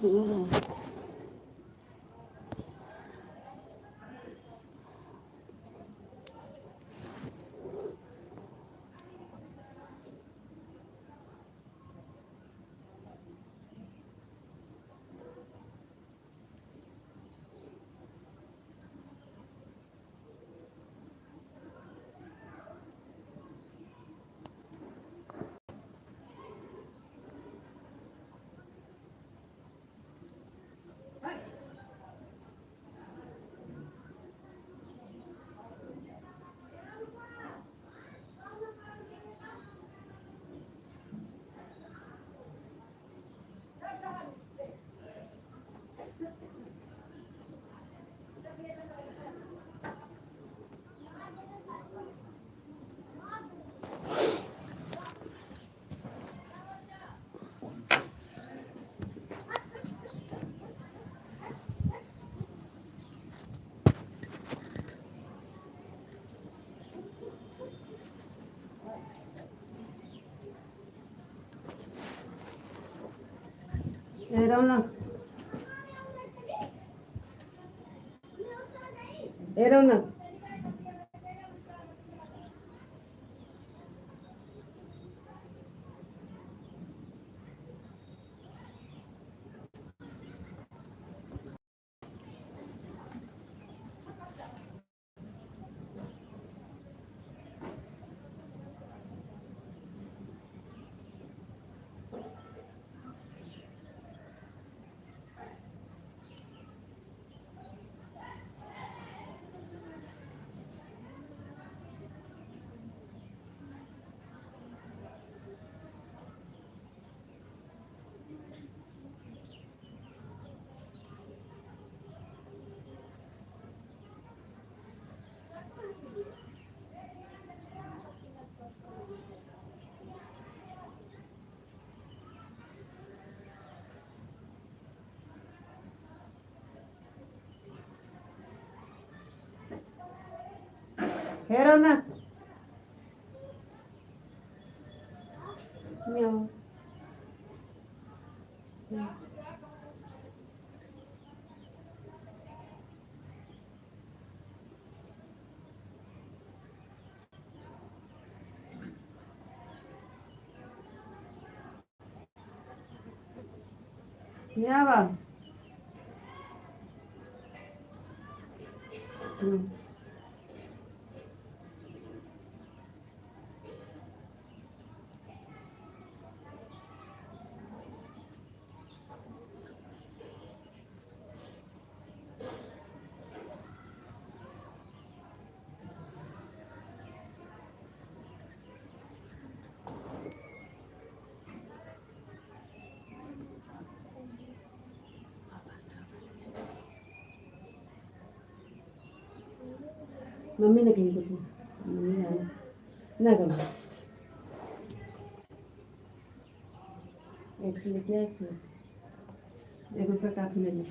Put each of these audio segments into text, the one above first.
रौनक रौनक हे रौनक म्याऊ म्यावा मम्मी ने कही कुछ मम्मी ना करो एक लेके एक रुपये काफी ले लो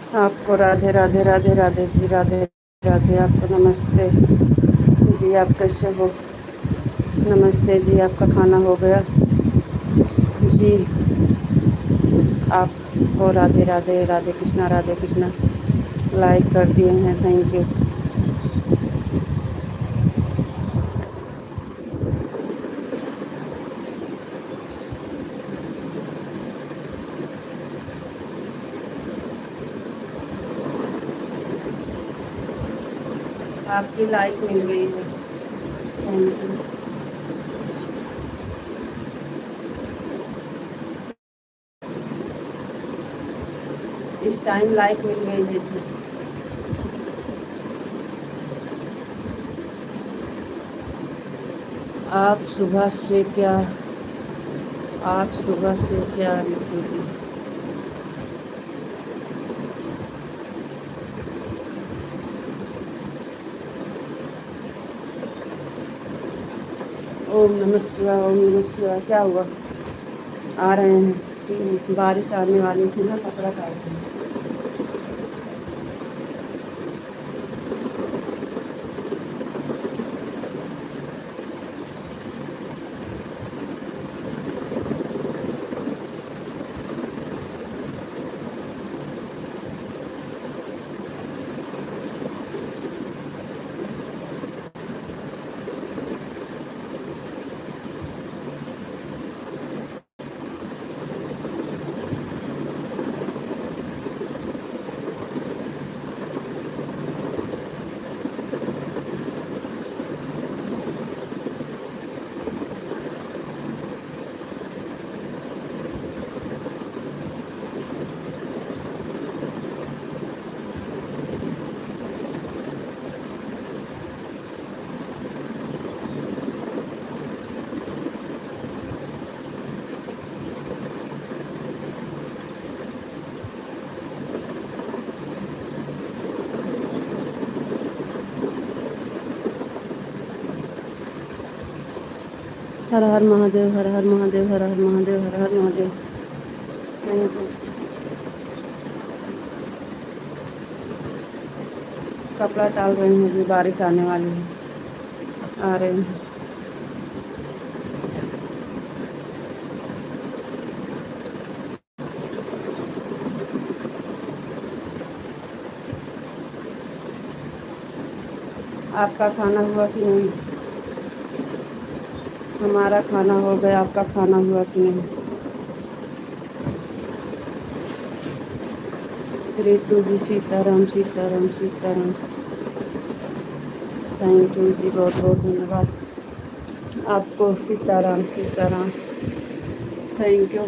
आपको राधे राधे राधे राधे जी, राधे राधे, आपको नमस्ते जी। आप कैसे हो? नमस्ते जी, आपका खाना हो गया जी? आपको राधे राधे, राधे कृष्णा, राधे कृष्णा। लाइक कर दिए हैं, थैंक यू। आपकी लाइक मिल गई है, थैंक यू। इस टाइम लाइक मिल गई है जी। आप सुबह से क्या आप सुबह से क्या रितु जी? ओम नमः शिवाय, ओम नमः शिवाय। क्या हुआ? आ रहे हैं कि बारिश आने वाली थी ना, कपड़ा डाल दिया। हर हर महादेव, हर हर महादेव, हर हर महादेव, हर हर महादेव, थैंक यू। कपड़ा डाल रहे हैं जी, बारिश आने वाली है। आ रहे हैं। आपका खाना हुआ कि नहीं? हमारा खाना हो गया, आपका खाना हुआ कि नहीं? रितु जी, सीताराम सीताराम सीताराम। थैंक यू जी, बहुत बहुत धन्यवाद आपको। Sitaram Sitaram, thank you.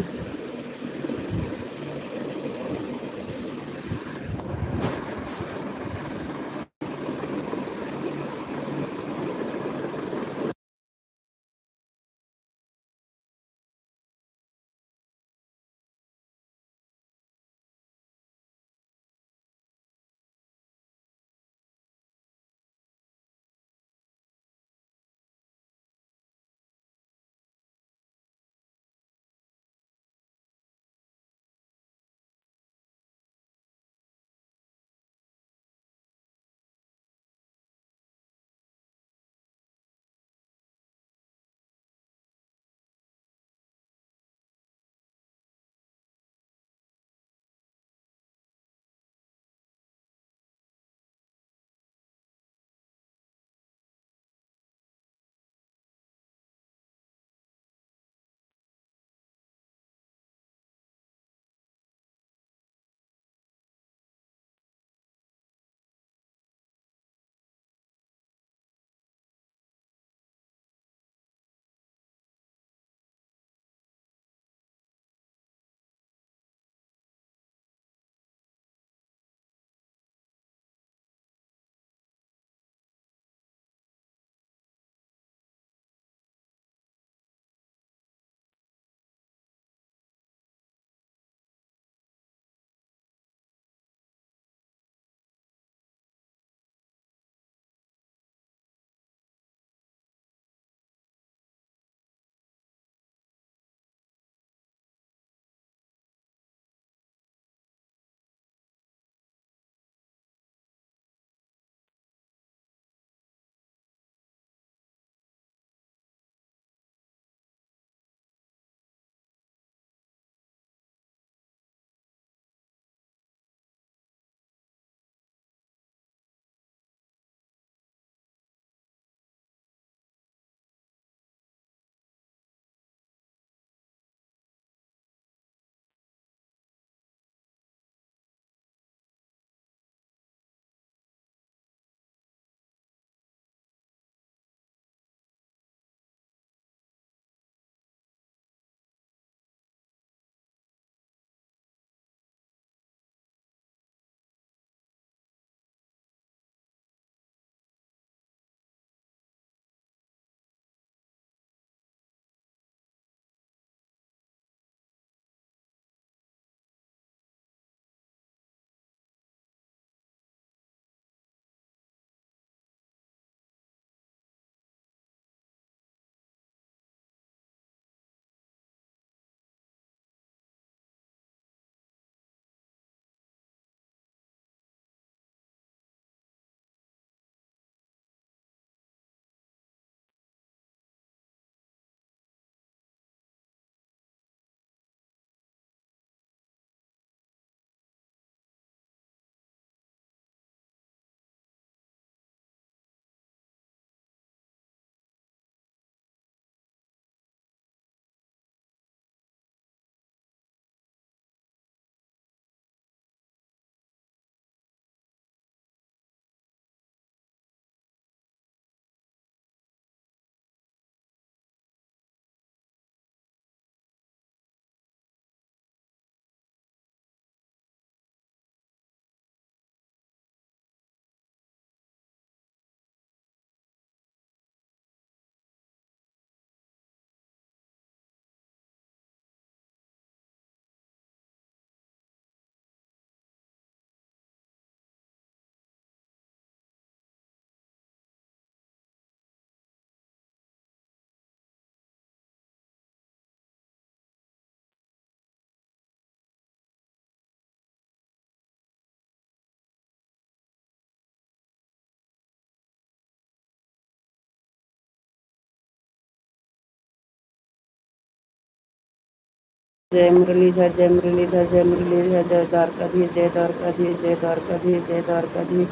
जय मुरलीधर जय मुरलीधर जय मुरलीधर जय द्वारकाधीश जय द्वारकाधीश जय द्वारकाधीश जय द्वारकाधीश।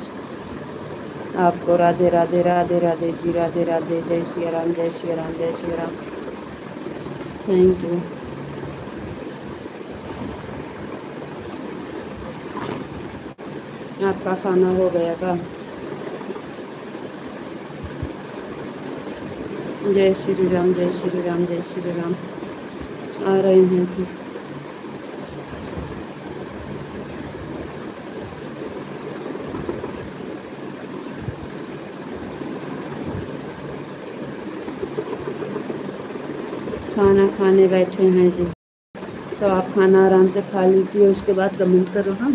आपको राधे राधे राधे राधे जी राधे राधे। जय श्री राम जय श्री राम जय श्री राम। Thank you. आपका खाना हो गया का? जय श्री राम जय श्री राम जय श्री राम। आ रहे हैं जी। खाना खाने बैठे हैं जी, तो आप खाना आराम से खा लीजिए, उसके बाद कमेंट करो ना।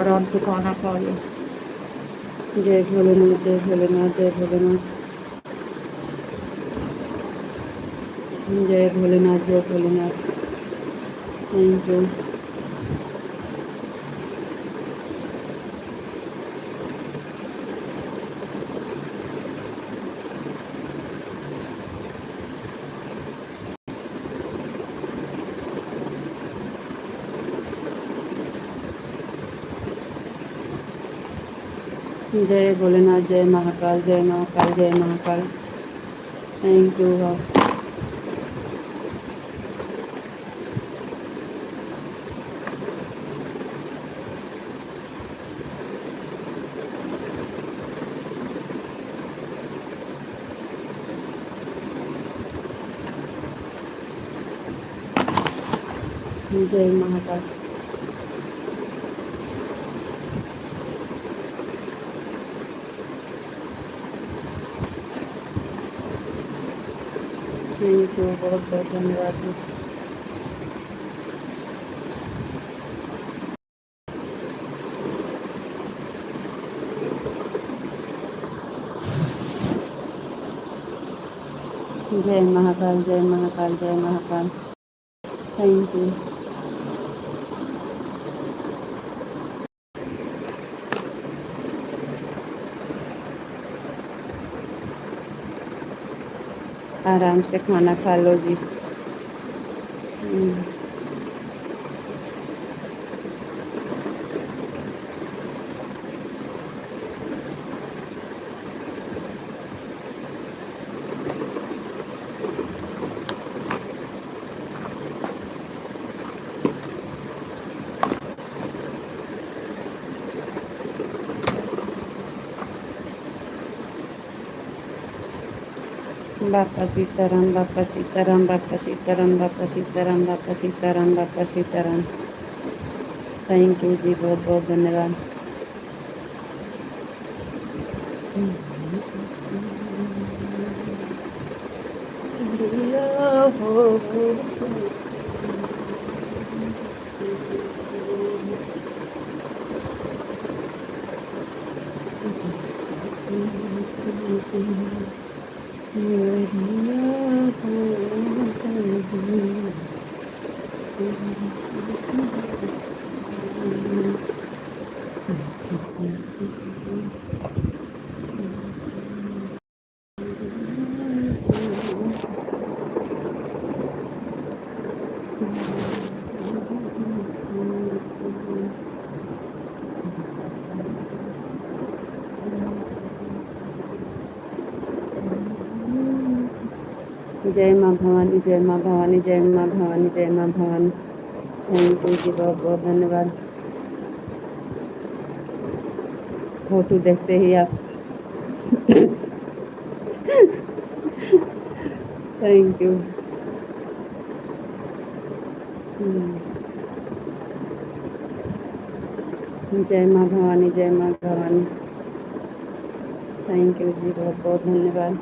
आराम से खाना खा लो। जय भोलेनाथ जय भोलेनाथ जय भोलेनाथ जय भोलेनाथ जय भोलेनाथ। Thank you. जय भोलेनाथ जय महाकाल जय महाकाल जय महाकाल। Thank you. जय महाकाल। थैंक यू, बहुत बहुत धन्यवाद जी। जय महाकाल जय महाकाल जय महाकाल। Thank you. आराम से खाना खा लो जी। बापा सीताराम बापा सीताराम बापा सीताराम बापा सीताराम बापा सीताराम बापा सीताराम। थैंक यू जी, बहुत बहुत धन्यवाद। जय माँ भवानी जय माँ भवानी जय माँ भवानी जय माँ भवानी। थैंक यू जी, बहुत बहुत धन्यवाद। फोटो देखते ही आप थैंक यू। जय माँ भवानी जय माँ भवानी। थैंक यू जी, बहुत बहुत धन्यवाद।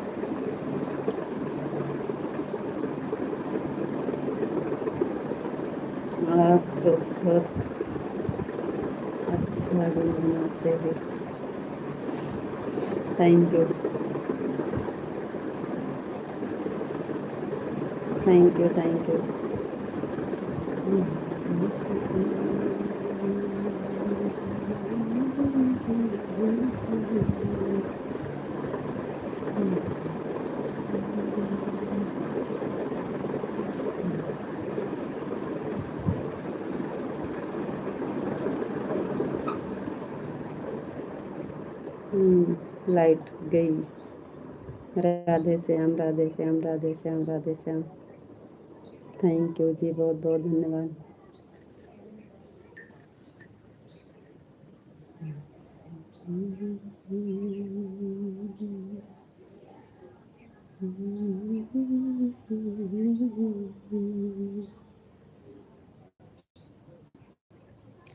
आप तो बहुत अच्छा बनाते हो। Thank you thank you thank you. Light गई। राधे श्याम, राधे श्याम, राधे श्याम, राधे श्याम। थैंक यू जी, बहुत बहुत धन्यवाद।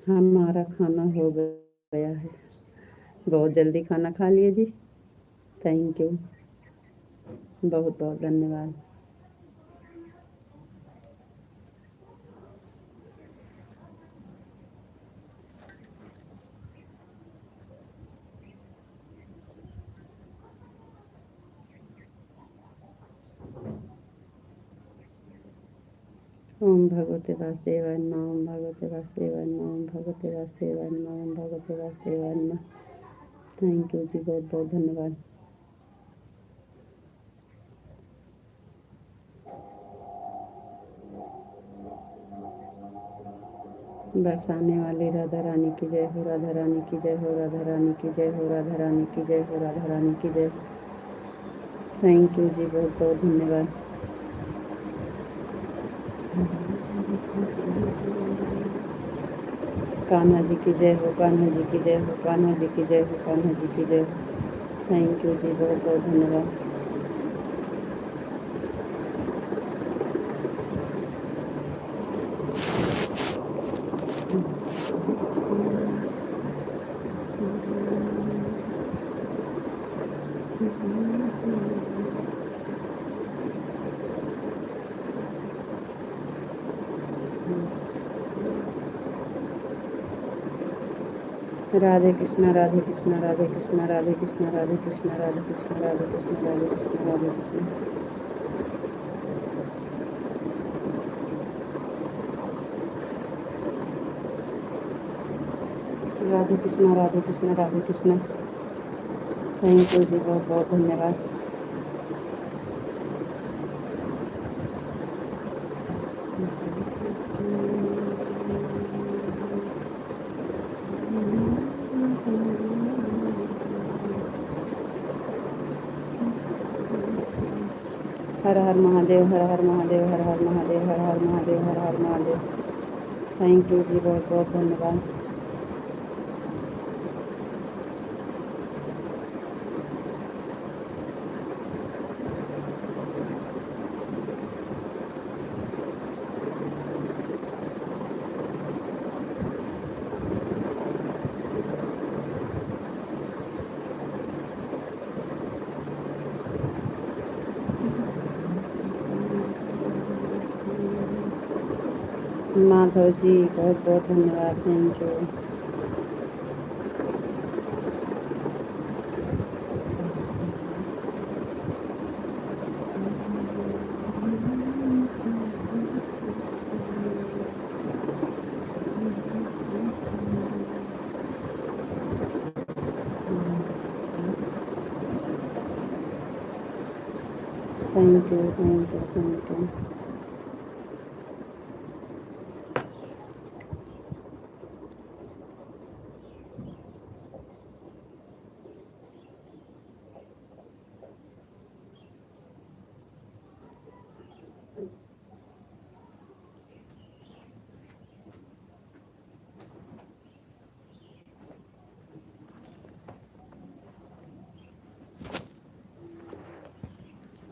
हमारा खाना हो गया है, बहुत जल्दी खाना खा लिए जी। थैंक यू, बहुत बहुत धन्यवाद। ओम भगवते वासुदेवाय नमः, ओम भगवते वासुदेवाय नमः, ओम भगवते वासुदेवाय नमः, ओम भगवते वासुदेवाय नमः। थैंक यू जी, बहुत बहुत धन्यवाद। बरसाने वाली राधा रानी की जय हो, राधा रानी की जय हो, राधा रानी की जय हो, राधा रानी की जय हो, राधा रानी की जय। थैंक यू जी, बहुत बहुत धन्यवाद। कान्हा जी की जय हो, कान्हा जी की जय हो, कान्हा जी की जय हो, कान्हा जी की जय हो। थैंक यू जी, बहुत बहुत धन्यवाद। राधे कृष्णा, राधे कृष्णा, राधे कृष्णा, राधे कृष्णा, राधे कृष्णा, राधे कृष्णा, राधे कृष्णा, राधे कृष्णा, राधे कृष्णा। राधे कृष्णा, राधे कृष्णा, राधे कृष्णा। थैंक यू जी, बहुत बहुत धन्यवाद। हर हर महादेव, हर हर महादेव, हर हर महादेव, हर हर महादेव, हर हर महादेव। थैंक यू जी, बहुत बहुत धन्यवाद। माधव जी, बहुत बहुत धन्यवाद। Thank you. Thank you, thank you, thank you.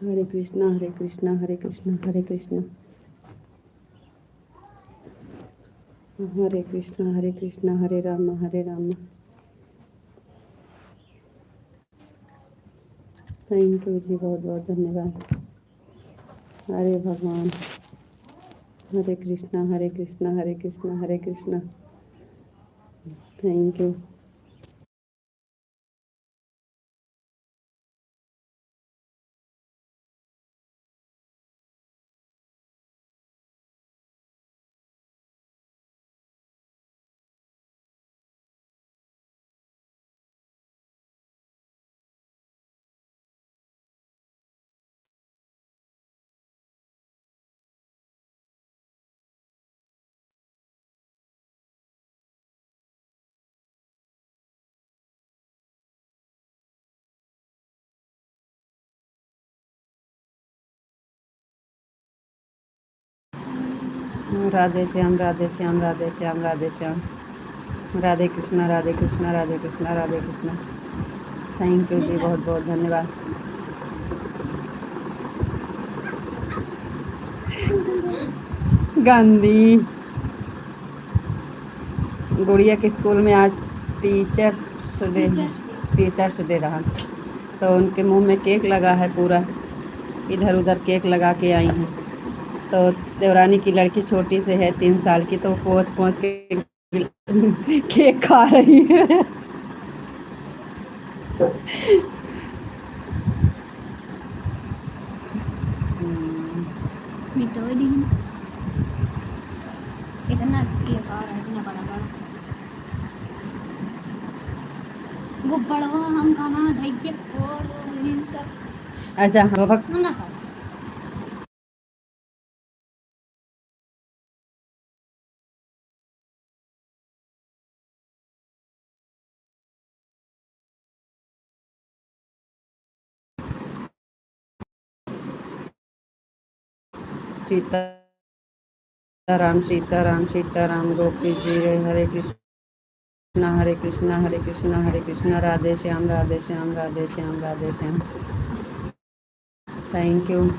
Hare Krishna, Hare Krishna, Hare Krishna, Hare Krishna, Hare Krishna, Hare Krishna, Hare Ram, Hare Ram. Thank you ji, बहुत बहुत धन्यवाद। हरे भगवान। Hare Krishna, Hare Krishna, Hare Krishna, Hare Krishna. Thank you. Radhe Shyam Radhe Shyam Radhe Shyam Radhe Shyam. Radhe Krishna Radhe Krishna Radhe Krishna Radhe Krishna. Thank you ji, बहुत बहुत धन्यवाद। गांधी गुड़िया के स्कूल में आज टीचर्स डे रहा, तो उनके मुंह में केक लगा है पूरा, इधर उधर केक लगा के आई हैं। तो देवरानी की लड़की छोटी से है 3 साल की, तो पहुँच पहुँच के केक खा रही है। इतना केक आ रहा है, इतना बड़ा बड़ा वो बड़ा हम खाना धैर्य और सब। अच्छा हाँ बाबा, ना खाओ। सीताराम सीताराम सीताराम। गोपी जी हरे कृष्णा हरे कृष्णा हरे कृष्णा हरे कृष्णा। राधे श्याम राधे श्याम राधे श्याम राधे श्याम। Thank you.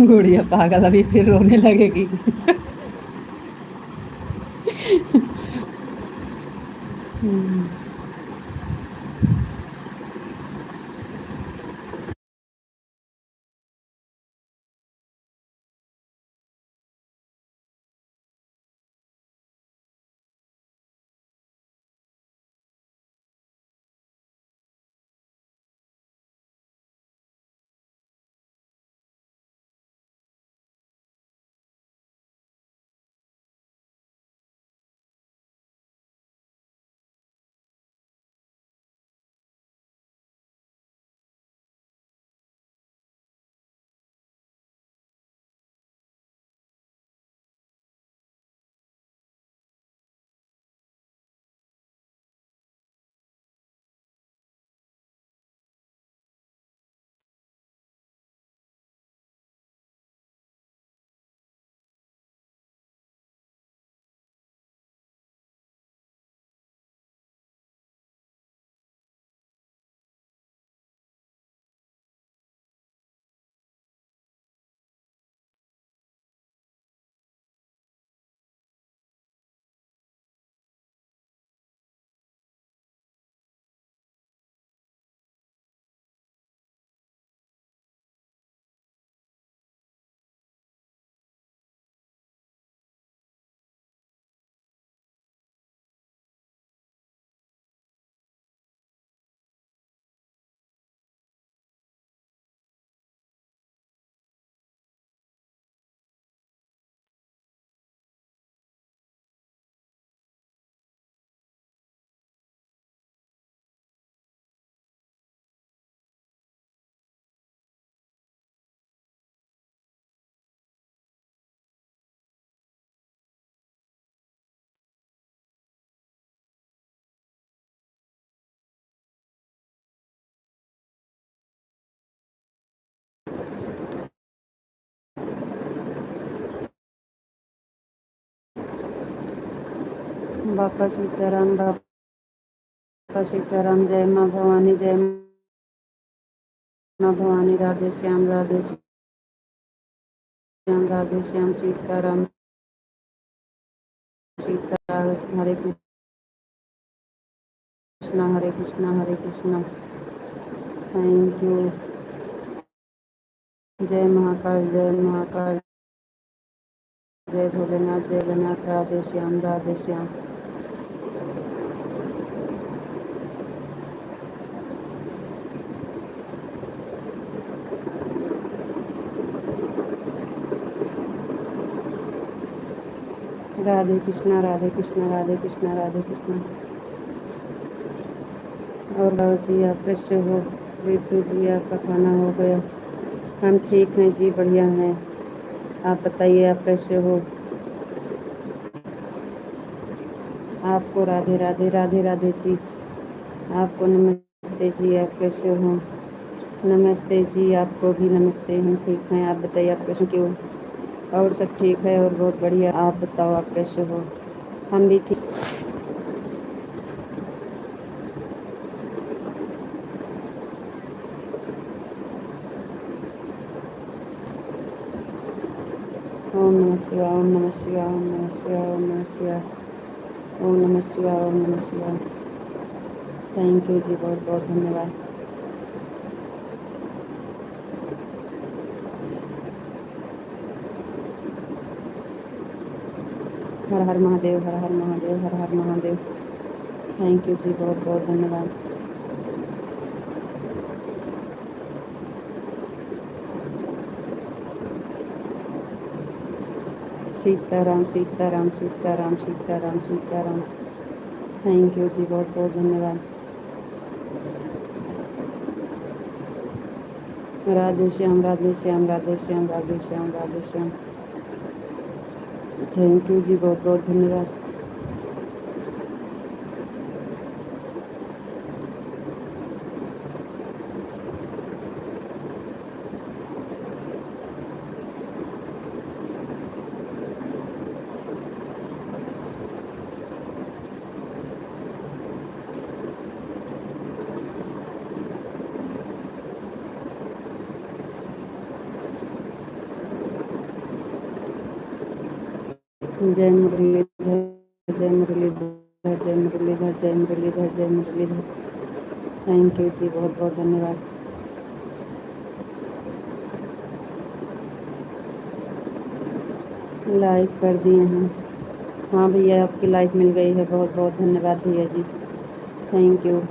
गुड़िया पागल, अभी फिर रोने लगेगी। बापा सीताराम बापा सीताराम। जय माँ भवानी जय माँ भवानी। राधे श्याम राधे श्याम राधे श्याम। सीताराम सीता हरे कृष्णा हरे कृष्णा हरे कृष्णा। Thank you. जय महाकाल जय महाकाल। जय भोलेनाथ जय भोलेनाथ। राधे श्याम राधे श्याम। राधे कृष्णा राधे कृष्णा राधे कृष्णा राधे कृष्णा। और बाबू जी आप कैसे हो? रितु जी आपका खाना हो गया? हम ठीक हैं जी, बढ़िया हैं। आप बताइए आप कैसे हो? आपको राधे राधे राधे राधे जी। आपको नमस्ते जी, आप कैसे हो? नमस्ते जी, आपको भी नमस्ते। हम ठीक हैं, आप बताइए आप कैसे क्यों? और सब ठीक है और बहुत बढ़िया। आप बताओ आप कैसे हो? हम भी ठीक। ओम नमः शिवाय, ओम नमः शिवाय, ओम नमः शिवाय, ओम नमः शिवाय, ओम नमः शिवाय, ओम नमः शिवाय। थैंक यू जी, बहुत बहुत धन्यवाद। हर हर महादेव, हर हर महादेव, हर हर महादेव। थैंक यू जी, बहुत बहुत धन्यवाद। सीताराम सीताराम सीताराम सीताराम सीताराम। थैंक यू जी, बहुत बहुत धन्यवाद। राधे श्याम राधे श्याम राधे श्याम राधे श्याम राधे श्याम। थैंक यू जी, बहुत बहुत धन्यवाद। जय मुरलीधर, जय मुरलीधर, जय मुरलीधर, जय मुरलीधर, जय मुरलीधर। थैंक यू जी, बहुत बहुत धन्यवाद। लाइक कर दिए हैं। हाँ भैया, आपकी लाइक मिल गई है, बहुत बहुत धन्यवाद भैया जी। Thank you.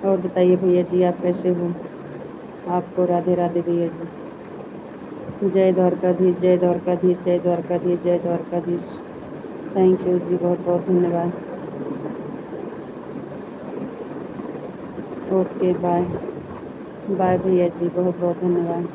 और बताइए भैया जी, आप कैसे हो? आपको राधे राधे भैया जी। जय द्वारकाधीश, जय द्वारकाधीश, जय द्वारकाधीश, जय द्वारकाधीश। थैंक यू जी, बहुत बहुत धन्यवाद। Okay bye. बाय भैया जी, बहुत बहुत धन्यवाद।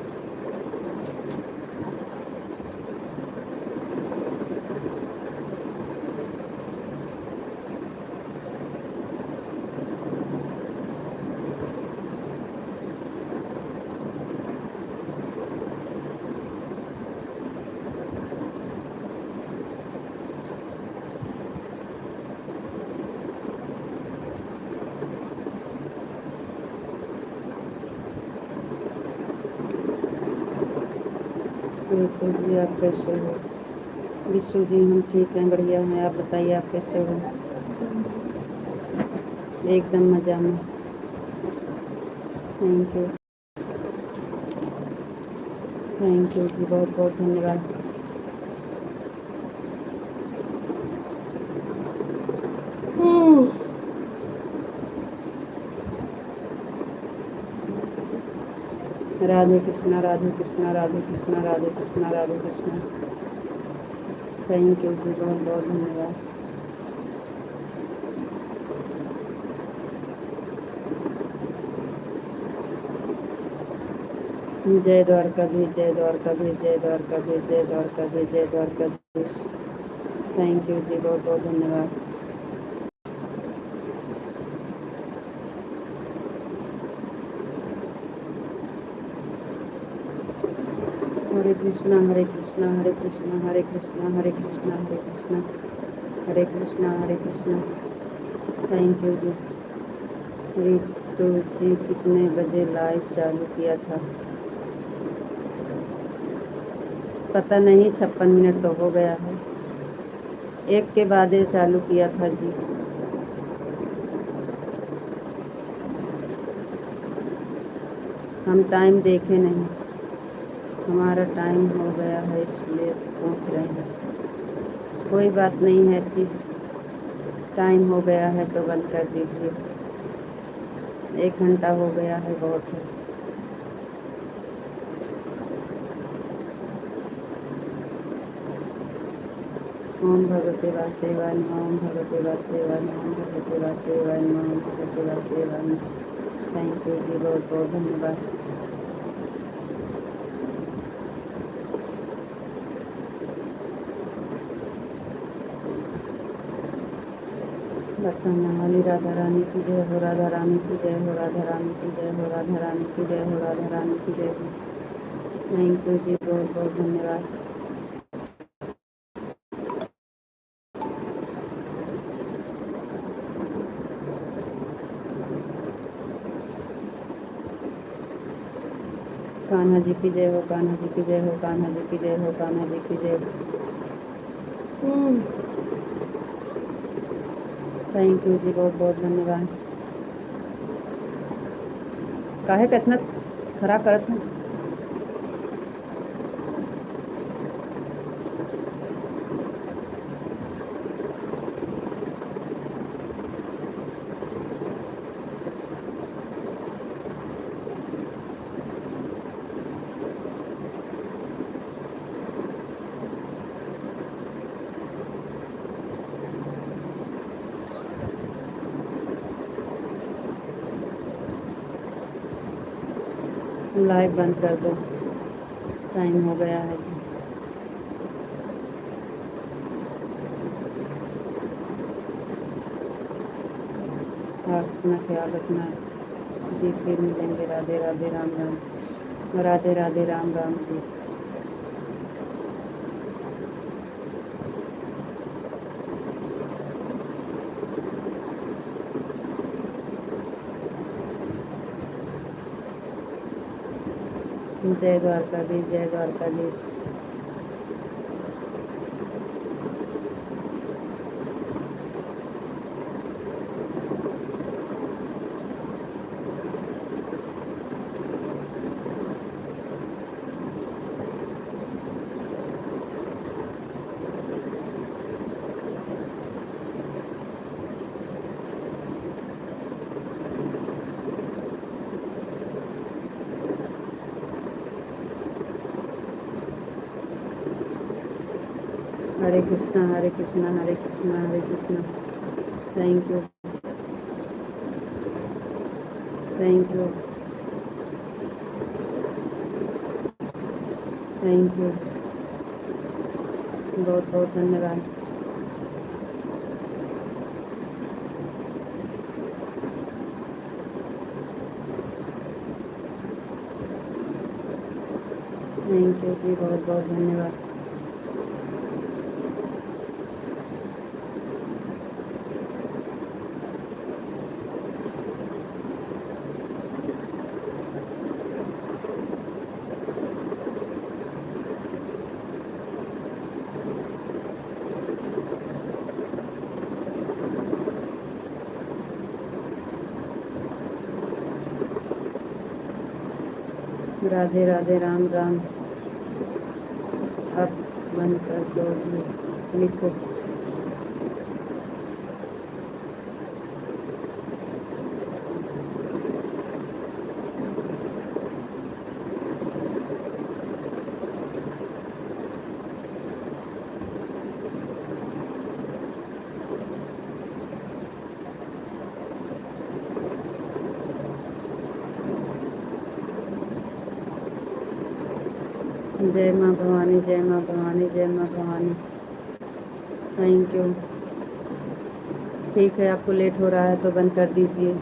बिल्कुल जी, आप कैसे हो? विशु जी, हम ठीक हैं, बढ़िया हैं। आप बताइए आप कैसे हो? एकदम मज़ा में। Thank you. Thank you ji, बहुत बहुत धन्यवाद। राधे कृष्णा, राधे कृष्णा, राधे कृष्णा, राधे कृष्णा, राधे कृष्णा। थैंक यू जी, बहुत बहुत धन्यवाद। जय द्वारकाधीश, जय द्वारकाधीश, जय द्वारकाधीश, जय द्वारकाधीश, जय द्वारकाधीश। थैंक यू जी, बहुत बहुत धन्यवाद। हरे कृष्णा, हरे कृष्णा, हरे कृष्णा, हरे कृष्णा, हरे कृष्णा, हरे कृष्णा, हरे कृष्णा, हरे कृष्णा। थैंक यू जी। रितु जी, कितने बजे लाइव चालू किया था? पता नहीं, 56 मिनट तो हो गया है। एक के बाद ये चालू किया था जी। हम टाइम देखे नहीं, हमारा टाइम हो गया है इसलिए पूछ रहे हैं। कोई बात नहीं है कि टाइम हो गया है तो बंद कर दीजिए। 1 घंटा हो गया है, बहुत है। ओम भगवते वासुदेवाय नमः, ओम भगवते वासुदेवाय नमः, ओम भगवते वासुदेवाय नमः, ओम भगवते वासुदेवाय नमः। थैंक यू जी, बहुत बहुत धन्यवाद। बरसाना वाली राधा रानी की जय हो, राधा रानी की जय हो, राधा रानी की जय हो, राधा रानी की जय हो, राधा रानी की जय हो। थैंक यू जी, बहुत बहुत धन्यवाद। कान्हा जी की जय हो, कान्हा जी की जय हो, कान्हा जी की जय हो, कान्हा जी की जय हो। थैंक यू जी, बहुत बहुत धन्यवाद। काहे का इतना खराब करत हूँ। लाइव बंद कर दो, टाइम हो गया है जी। आप अपना ख्याल रखना जी, फिर मिलेंगे। राधे राधे, राम राम। राधे राधे, राम राम जी। जय द्वारकाधीश, जय Dwarkadhish. Hare Krishna, Hare Krishna, Hare Krishna, Hare Krishna. Thank you, thank you, thank you, बहुत बहुत धन्यवाद। थैंक यू जी, बहुत बहुत धन्यवाद। राधे राधे, राम राम। अब बंद कर दो जी, लिखो। जय माँ भवानी, जय माँ भवानी, जय माँ भवानी। Thank you. ठीक है, आपको लेट हो रहा है तो बंद कर दीजिए।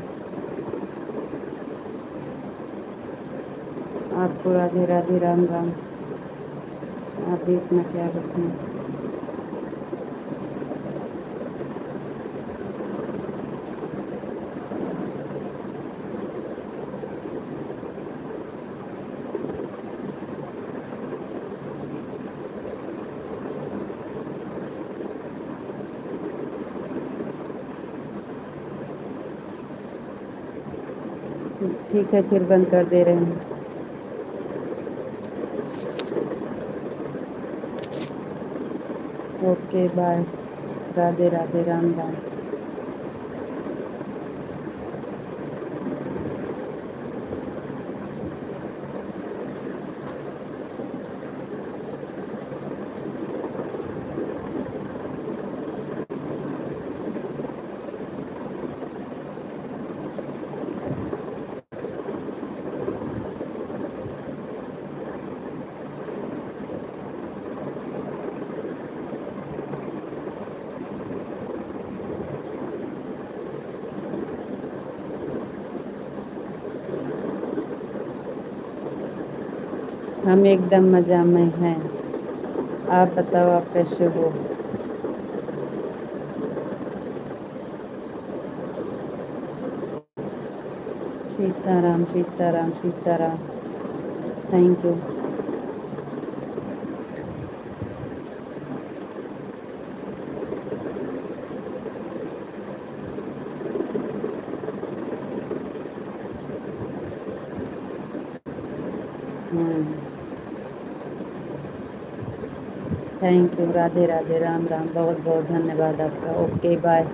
आपको राधे राधे, राम राम। आप भी अपना ख्याल रखें। ठीक है, फिर बंद कर दे रहे हैं। Okay, bye. राधे राधे, राम राम। हम एकदम मज़ा में हैं। आप बताओ आप कैसे हो? Sitaram Sitaram Sitaram. Thank you. Thank you. Radhe Radhe, Ram Ram, बहुत बहुत धन्यवाद आपका। Okay bye.